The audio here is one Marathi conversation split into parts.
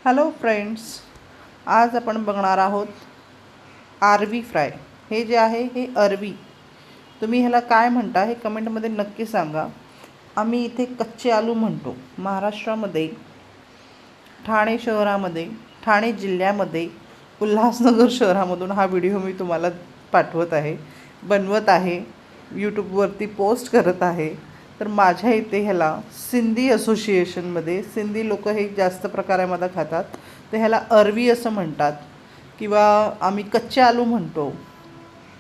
हॅलो फ्रेंड्स, आज आपण बघणार आहोत आरवी फ्राय। हे जे आहे हे अरवी, तुम्ही ह्याला काय म्हणता हे कमेंटमध्ये नक्की सांगा। आम्ही इथे कच्चे आलू म्हणतो। महाराष्ट्रामध्ये ठाणे शहरामध्ये, ठाणे जिल्ह्यामध्ये, उल्हासनगर शहरामधून हा व्हिडिओ मी तुम्हाला पाठवत आहे, बनवत आहे, यूट्यूबवरती पोस्ट करत आहे। तर माझ्या इथे ह्याला सिंधी असोसिएशनमध्ये सिंधी लोक हे जास्त प्रकारामध्ये खातात, तर ह्याला अरवी असं म्हणतात किंवा आम्ही कच्चे आलू म्हणतो।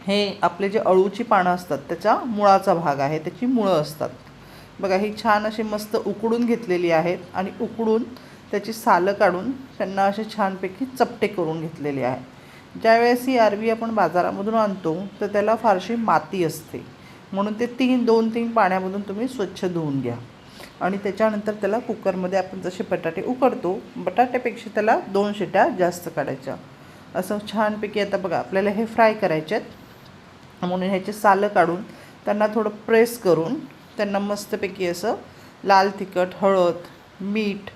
हे आपले जे अळूची पानं असतात त्याचा मुळाचा भाग आहे, त्याची मुळं असतात बघा। ही छान अशी मस्त उकडून घेतलेली आहेत आणि उकडून त्याची सालं काढून त्यांना असे छानपैकी चपटे करून घेतलेले आहे। ज्यावेळेस ही अरवी आपण बाजारामधून आणतो तर त्याला फारशी माती असते, म्हणून ते 2-3 पाण्यामधून तुम्ही स्वच्छ धुवून घ्या आणि त्याच्यानंतर त्याला कुकरमध्ये आपण जसे बटाटे उकडतो, बटाट्यापेक्षा त्याला 2 शिट्या जास्त काढायच्या। असं छानपैकी आता बघा आपल्याला हे फ्राय करायचे आहेत, म्हणून ह्याचे सालं काढून त्यांना थोडं प्रेस करून त्यांना मस्तपैकी असं लाल तिखट, हळद, मीठ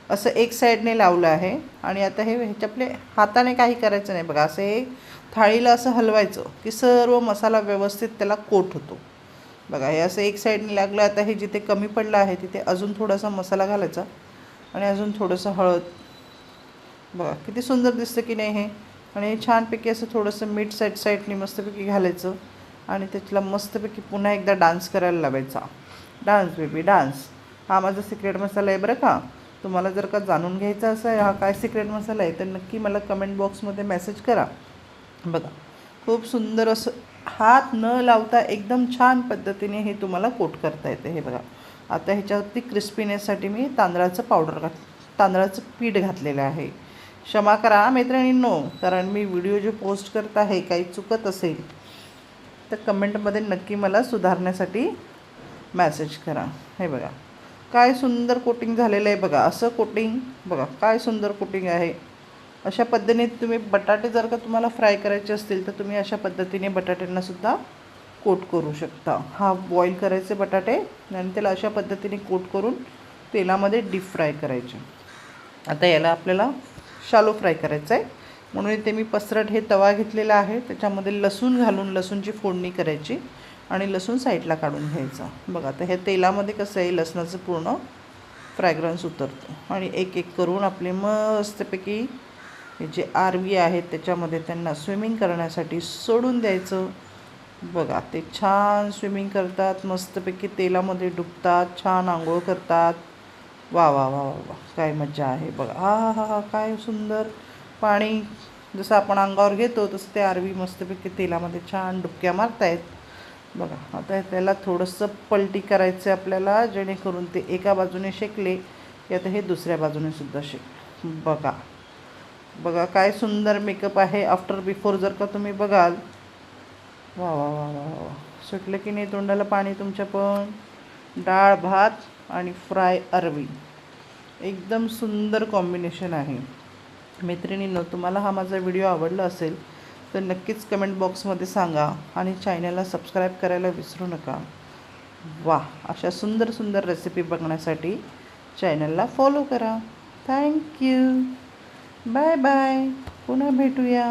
असं एक साईडने लावलं आहे। आणि आता हे ह्याच्यापले हाताने काही करायचं नाही बघा, असं हे थाळीला असं हलवायचं की सर्व मसाला व्यवस्थित त्याला कोट होतो बघा। हे असं एक साईडने लागलं। आता हे जिथे कमी पडलं आहे तिथे अजून थोडासा मसाला घालायचा आणि अजून थोडंसं हळद, बघा किती सुंदर दिसतं की नाही हे। आणि हे छानपैकी असं थोडंसं मीठ साईडने मस्तपैकी घालायचं आणि त्याच्याला मस्तपैकी पुन्हा एकदा डान्स करायला लावायचा। डान्स बेबी डान्स, हा माझा सिक्रेट मसाला आहे बरं का। तुम्हाला जर का जाणून घ्यायचा असेल हा काय सिक्रेट मसाला आहे तर नक्की मला कमेंट बॉक्समध्ये मेसेज करा। बघा खूप सुंदर असं हात न लावता एकदम छान पद्धतीने हे तुम्हाला कोट करता येते। हे बघा आता ह्याच्यावरती क्रिस्पीनेससाठी मी तांदळाचं पीठ घातलेलं आहे। क्षमा करा मैत्रिणींनो, कारण मी व्हिडिओ जो पोस्ट करत आहे काही चुकत असेल तर कमेंटमध्ये नक्की मला सुधारण्यासाठी मेसेज करा। हे बघा काय सुंदर कोटिंग झालेलं आहे बघा, असं कोटिंग बघा काय सुंदर कोटिंग आहे। अशा पद्धतीने तुम्ही बटाटे जर का तुम्हाला फ्राय करायचे असतील तर तुम्ही अशा पद्धतीने बटाट्यांनासुद्धा कोट करू शकता। हा बॉईल करायचे बटाटे आणि त्याला अशा पद्धतीने कोट करून तेलामध्ये डीप फ्राय करायचे। आता याला आपल्याला शालो फ्राय करायचं आहे, म्हणून इथे मी पसरट हे तवा घेतलेला आहे, त्याच्यामध्ये लसूण घालून लसूणची फोडणी करायची आणि लसूण साईडला काढून घ्यायचा बघा। आता हे तेलामध्ये कसं आहे लसणाचं पूर्ण फ्रॅग्रन्स उतरतं आणि एक एक करून आपले मस्तपैकी हे जे आरवी आहेत त्याच्यामध्ये त्यांना स्विमिंग करण्यासाठी सोडून द्यायचं बघा। ते छान स्विमिंग करतात, मस्तपैकी तेलामध्ये डुबतात, छान आंघोळ करतात। वा वा वा वा वा, काय मजा आहे बघा। हा हा हा हा, काय सुंदर पाणी जसं आपण अंगावर घेतो तसं ते आरवी मस्तपैकी तेलामध्ये छान डुबक्या मारतायत बघा। आता त्याला थोडंसं पलटी करायचं आपल्याला, जेणेकरून ते एका बाजूने शेकले की आता हे दुसऱ्या बाजूने सुद्धा शेक बघा। बघा काय सुंदर मेकअप आहे आफ्टर बिफोर जर का तुम्ही बघाल। वा वा वा वा वा, सुटलं की नाही तोंडाला पाणी तुमच्या पण। डाळ भात आणि फ्राय अरवी एकदम सुंदर कॉम्बिनेशन आहे। मैत्रिणींनो, तुम्हाला हा माझा व्हिडिओ आवडला असेल तर नक्कीच कमेंट बॉक्समध्ये सांगा आणि चॅनलला सबस्क्राईब करायला विसरू नका। वा, अशा सुंदर सुंदर रेसिपी बघण्यासाठी चॅनलला फॉलो करा। थँक्यू, बाय बाय, पुन्हा भेटूया।